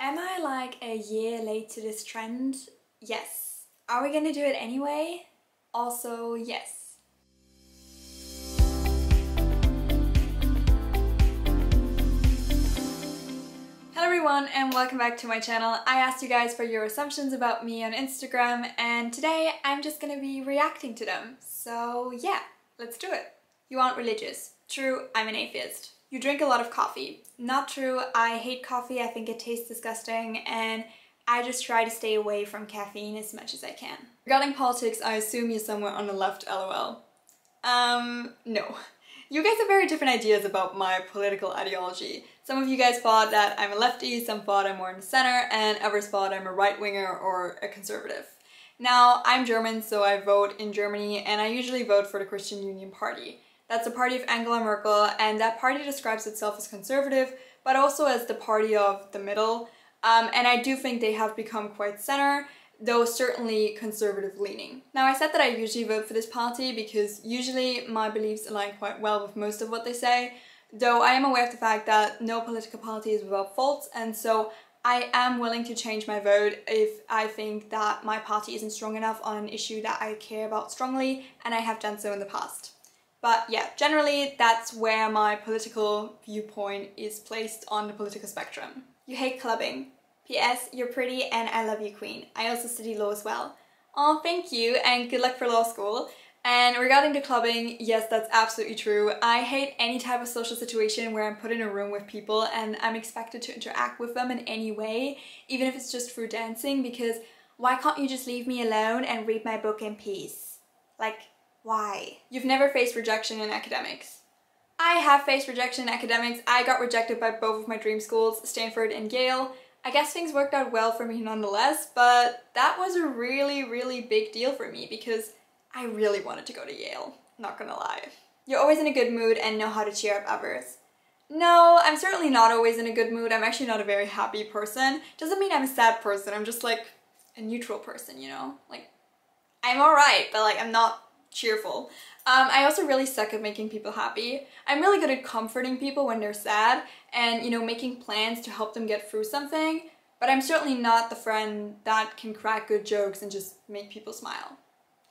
Am I like a year late to this trend? Yes. Are we gonna do it anyway? Also, yes. Hello everyone and welcome back to my channel. I asked you guys for your assumptions about me on Instagram and today I'm just gonna be reacting to them. So yeah, let's do it. You aren't religious. True, I'm an atheist. You drink a lot of coffee. Not true, I hate coffee, I think it tastes disgusting and I just try to stay away from caffeine as much as I can. Regarding politics, I assume you're somewhere on the left, lol. No. You guys have very different ideas about my political ideology. Some of you guys thought that I'm a lefty, some thought I'm more in the center, and others thought I'm a right-winger or a conservative. Now, I'm German, so I vote in Germany, and I usually vote for the Christian Union Party. That's the party of Angela Merkel, and that party describes itself as conservative, but also as the party of the middle. And I do think they have become quite center, though certainly conservative leaning. Now, I said that I usually vote for this party because usually my beliefs align quite well with most of what they say, though I am aware of the fact that no political party is without faults, and so I am willing to change my vote if I think that my party isn't strong enough on an issue that I care about strongly, and I have done so in the past. But yeah, generally that's where my political viewpoint is placed on the political spectrum. You hate clubbing. P.S. You're pretty and I love you, queen. I also study law as well. Oh, thank you and good luck for law school. And regarding the clubbing, yes, that's absolutely true. I hate any type of social situation where I'm put in a room with people and I'm expected to interact with them in any way, even if it's just through dancing, because why can't you just leave me alone and read my book in peace? Like, why? You've never faced rejection in academics. I have faced rejection in academics. I got rejected by both of my dream schools, Stanford and Yale. I guess things worked out well for me nonetheless, but that was a really big deal for me because I really wanted to go to Yale, not gonna lie. You're always in a good mood and know how to cheer up others. No, I'm certainly not always in a good mood. I'm actually not a very happy person. Doesn't mean I'm a sad person, I'm just like a neutral person, you know? Like, I'm alright, but like I'm not cheerful. I also really suck at making people happy. I'm really good at comforting people when they're sad and, you know, making plans to help them get through something, but I'm certainly not the friend that can crack good jokes and just make people smile.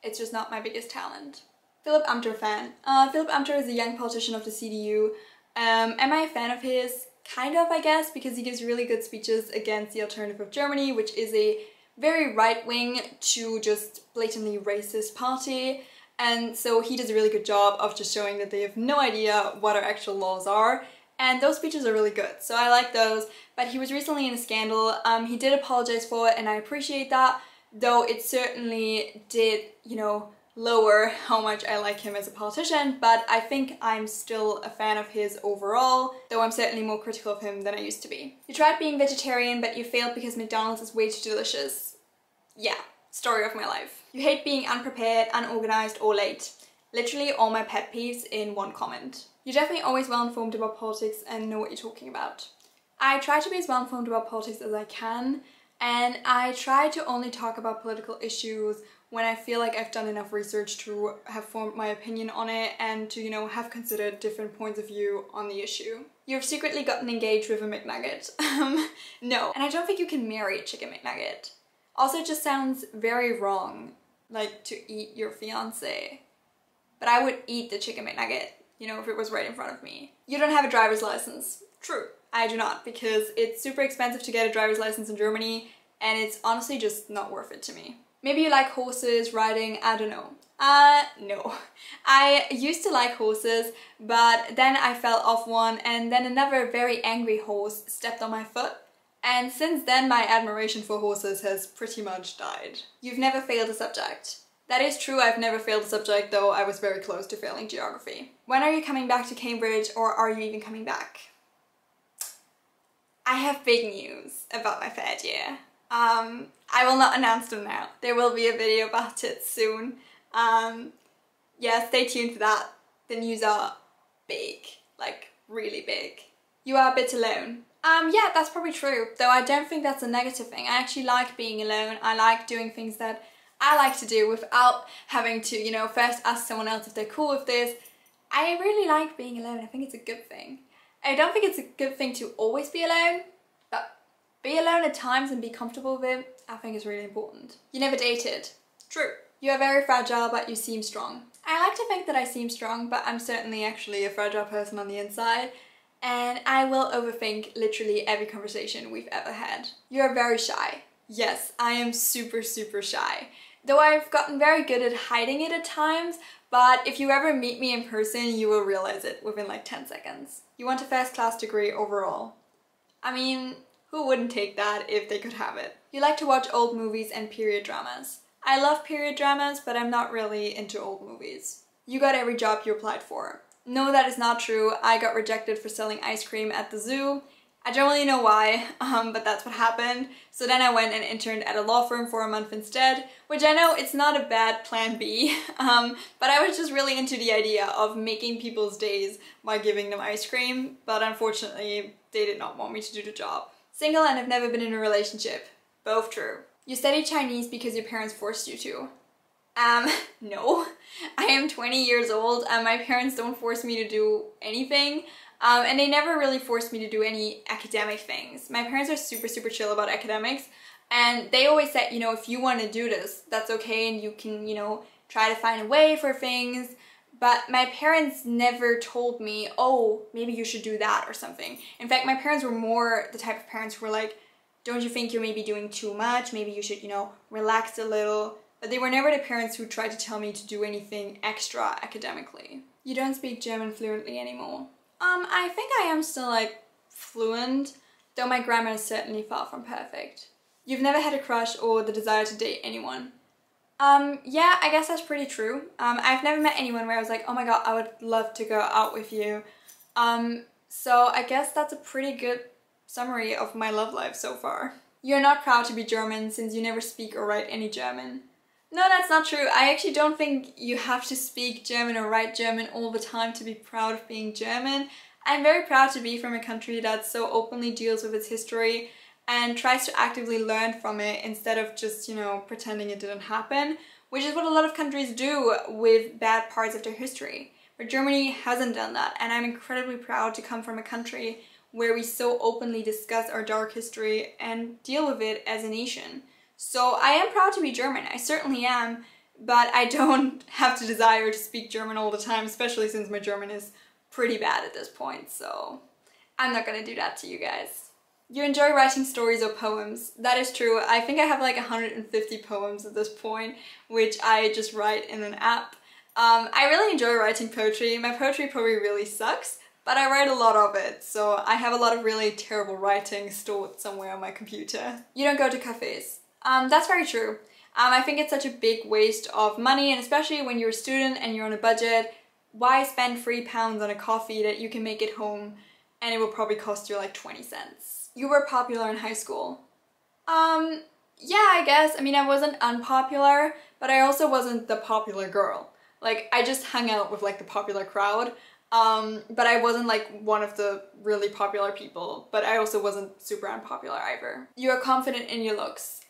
It's just not my biggest talent. Philipp Amthor fan. Philipp Amthor is a young politician of the CDU. Am I a fan of his? Kind of, I guess, because he gives really good speeches against the Alternative of Germany, which is a very right-wing to just blatantly racist party. And so he does a really good job of just showing that they have no idea what our actual laws are. And those speeches are really good, so I like those. But he was recently in a scandal. He did apologize for it and I appreciate that, though it certainly did, you know, lower how much I like him as a politician, but I think I'm still a fan of his overall, though I'm certainly more critical of him than I used to be. You tried being vegetarian, but you failed because McDonald's is way too delicious. Yeah. Story of my life. You hate being unprepared, unorganized, or late. Literally all my pet peeves in one comment. You're definitely always well informed about politics and know what you're talking about. I try to be as well informed about politics as I can, and I try to only talk about political issues when I feel like I've done enough research to have formed my opinion on it and to, you know, have considered different points of view on the issue. You've secretly gotten engaged with a Mcnugget. No. And I don't think you can marry a chicken Mcnugget. Also, it just sounds very wrong, like, to eat your fiancé. But I would eat the chicken McNugget, you know, if it was right in front of me. You don't have a driver's license. True, I do not, because it's super expensive to get a driver's license in Germany, and it's honestly just not worth it to me. Maybe you like horses, riding, I don't know. No. I used to like horses, but then I fell off one, and then another very angry horse stepped on my foot. And since then, my admiration for horses has pretty much died. You've never failed a subject. That is true, I've never failed a subject, though I was very close to failing geography. When are you coming back to Cambridge, or are you even coming back? I have big news about my third year. I will not announce them now. There will be a video about it soon. Yeah, stay tuned for that. The news are big, like really big. You are a bit alone. Yeah, that's probably true, though I don't think that's a negative thing. I actually like being alone. I like doing things that I like to do without having to, you know, first ask someone else if they're cool with this. I really like being alone. I think it's a good thing. I don't think it's a good thing to always be alone, but Be alone at times and be comfortable with it, I think is really important. You never dated. True. You are very fragile, but you seem strong. I like to think that I seem strong, but I'm certainly actually a fragile person on the inside, and I will overthink literally every conversation we've ever had. You are very shy. Yes, I am super, super shy. Though I've gotten very good at hiding it at times, but if you ever meet me in person, you will realize it within like 10 seconds. You want a first-class degree overall. I mean, who wouldn't take that if they could have it? You like to watch old movies and period dramas. I love period dramas, but I'm not really into old movies. You got every job you applied for. No, that is not true. I got rejected for selling ice cream at the zoo. I don't really know why, but that's what happened. So then I went and interned at a law firm for a month instead, which I know it's not a bad plan B, but I was just really into the idea of making people's days by giving them ice cream, but unfortunately they did not want me to do the job. Single and have never been in a relationship. Both true. You studied Chinese because your parents forced you to. No. I am 20 years old and my parents don't force me to do anything. And they never really forced me to do any academic things. My parents are super, super chill about academics. And they always said, you know, if you want to do this, that's okay. And you can, you know, try to find a way for things. But my parents never told me, oh, maybe you should do that or something. In fact, my parents were more the type of parents who were like, don't you think you're maybe doing too much? Maybe you should, you know, relax a little. But they were never the parents who tried to tell me to do anything extra academically. You don't speak German fluently anymore. I think I am still like fluent, though my grammar is certainly far from perfect. You've never had a crush or the desire to date anyone. Yeah, I guess that's pretty true. I've never met anyone where I was like, oh my god, I would love to go out with you. So I guess that's a pretty good summary of my love life so far. You're not proud to be German since you never speak or write any German. No, that's not true. I actually don't think you have to speak German or write German all the time to be proud of being German. I'm very proud to be from a country that so openly deals with its history and tries to actively learn from it instead of just, you know, pretending it didn't happen, which is what a lot of countries do with bad parts of their history. But Germany hasn't done that, and I'm incredibly proud to come from a country where we so openly discuss our dark history and deal with it as a nation. So I am proud to be German, I certainly am, but I don't have to desire to speak German all the time, especially since my German is pretty bad at this point, so I'm not gonna do that to you guys. You enjoy writing stories or poems. That is true. I think I have like 150 poems at this point, which I just write in an app. I really enjoy writing poetry. My poetry probably really sucks, but I write a lot of it, so I have a lot of really terrible writing stored somewhere on my computer. You don't go to cafes. That's very true. I think it's such a big waste of money, and especially when you're a student and you're on a budget, why spend £3 on a coffee that you can make at home and it will probably cost you like 20 cents. You were popular in high school. Yeah, I guess. I mean, I wasn't unpopular, but I also wasn't the popular girl. Like, I just hung out with like the popular crowd. But I wasn't like one of the really popular people, but I also wasn't super unpopular either. You are confident in your looks.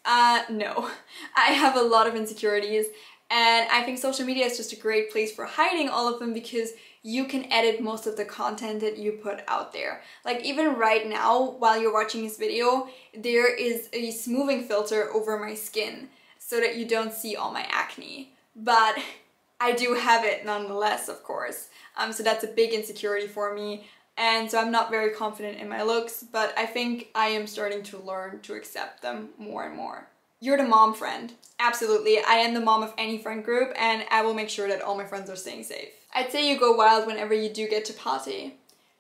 No. I have a lot of insecurities, and I think social media is just a great place for hiding all of them because you can edit most of the content that you put out there. Like even right now, while you're watching this video, there is a smoothing filter over my skin so that you don't see all my acne. But I do have it nonetheless, of course. So that's a big insecurity for me, and so I'm not very confident in my looks, but I think I am starting to learn to accept them more and more. You're the mom friend. Absolutely, I am the mom of any friend group, and I will make sure that all my friends are staying safe. I'd say you go wild whenever you do get to party.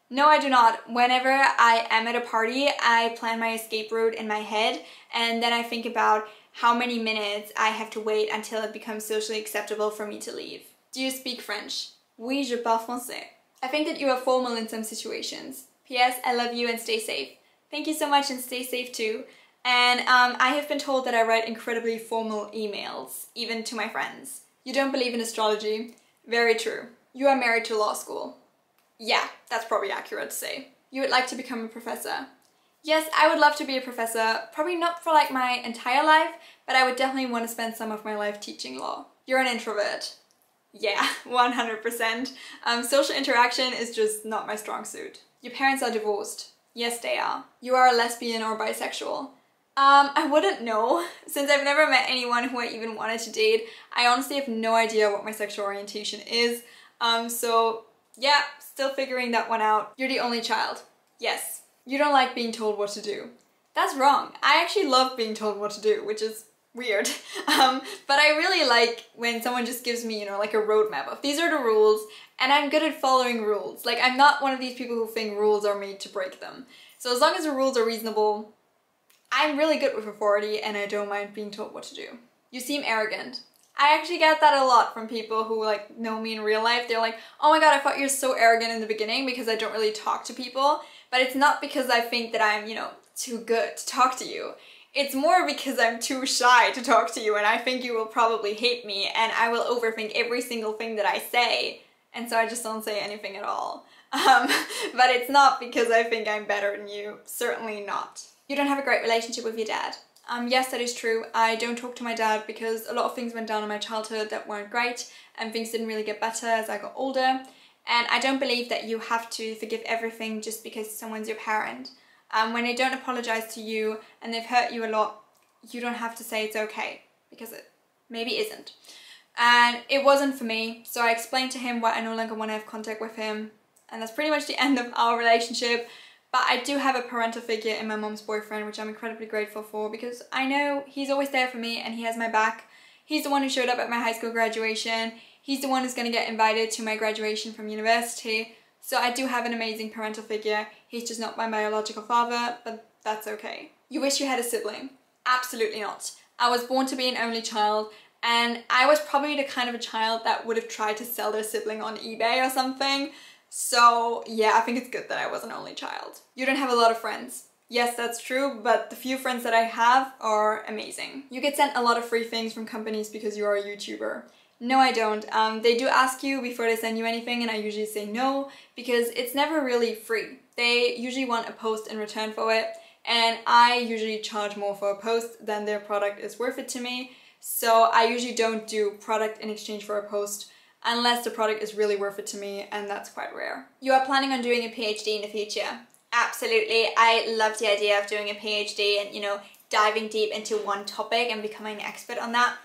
No, I do not. Whenever I am at a party, I plan my escape route in my head, and then I think about how many minutes I have to wait until it becomes socially acceptable for me to leave. Do you speak French? Oui, je parle français. I think that you are formal in some situations. P.S. I love you and stay safe. Thank you so much and stay safe too. And I have been told that I write incredibly formal emails, even to my friends. You don't believe in astrology? Very true. You are married to law school. Yeah, that's probably accurate to say. You would like to become a professor. Yes, I would love to be a professor, probably not for like my entire life, but I would definitely want to spend some of my life teaching law. You're an introvert. Yeah, 100%. Social interaction is just not my strong suit. Your parents are divorced. Yes, they are. You are a lesbian or bisexual. I wouldn't know, since I've never met anyone who I even wanted to date. I honestly have no idea what my sexual orientation is. So yeah, still figuring that one out. You're the only child. Yes. You don't like being told what to do. That's wrong. I actually love being told what to do, which is weird. But I really like when someone just gives me, you know, like a roadmap of these are the rules, and I'm good at following rules. Like, I'm not one of these people who think rules are made to break them. So as long as the rules are reasonable, I'm really good with authority and I don't mind being told what to do. You seem arrogant. I actually get that a lot from people who like know me in real life. They're like, oh my god, I thought you're so arrogant in the beginning because I don't really talk to people. But it's not because I think that I'm, you know, too good to talk to you. It's more because I'm too shy to talk to you and I think you will probably hate me and I will overthink every single thing that I say. And so I just don't say anything at all. But it's not because I think I'm better than you. Certainly not. You don't have a great relationship with your dad. Yes, that is true. I don't talk to my dad because a lot of things went down in my childhood that weren't great and things didn't really get better as I got older. And I don't believe that you have to forgive everything just because someone's your parent. When they don't apologize to you and they've hurt you a lot, you don't have to say it's okay, because it maybe isn't. And it wasn't for me, so I explained to him why I no longer want to have contact with him, and that's pretty much the end of our relationship. But I do have a parental figure in my mom's boyfriend, which I'm incredibly grateful for, because I know he's always there for me and he has my back. He's the one who showed up at my high school graduation. He's the one who's going to get invited to my graduation from university. So I do have an amazing parental figure. He's just not my biological father, but that's okay. You wish you had a sibling? Absolutely not. I was born to be an only child, and I was probably the kind of a child that would have tried to sell their sibling on eBay or something. So yeah, I think it's good that I was an only child. You don't have a lot of friends. Yes, that's true, but the few friends that I have are amazing. You get sent a lot of free things from companies because you are a YouTuber. No, I don't. They do ask you before they send you anything, and I usually say no because it's never really free. They usually want a post in return for it, and I usually charge more for a post than their product is worth it to me. So I usually don't do product in exchange for a post unless the product is really worth it to me, and that's quite rare. You are planning on doing a PhD in the future? Absolutely. I love the idea of doing a PhD and, you know, diving deep into one topic and becoming an expert on that.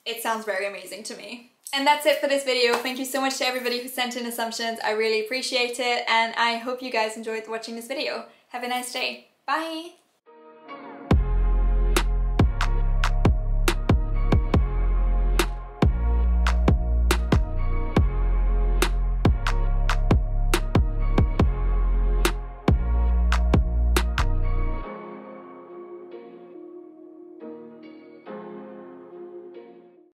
It sounds very amazing to me. And that's it for this video. Thank you so much to everybody who sent in assumptions. I really appreciate it, and I hope you guys enjoyed watching this video. Have a nice day. Bye!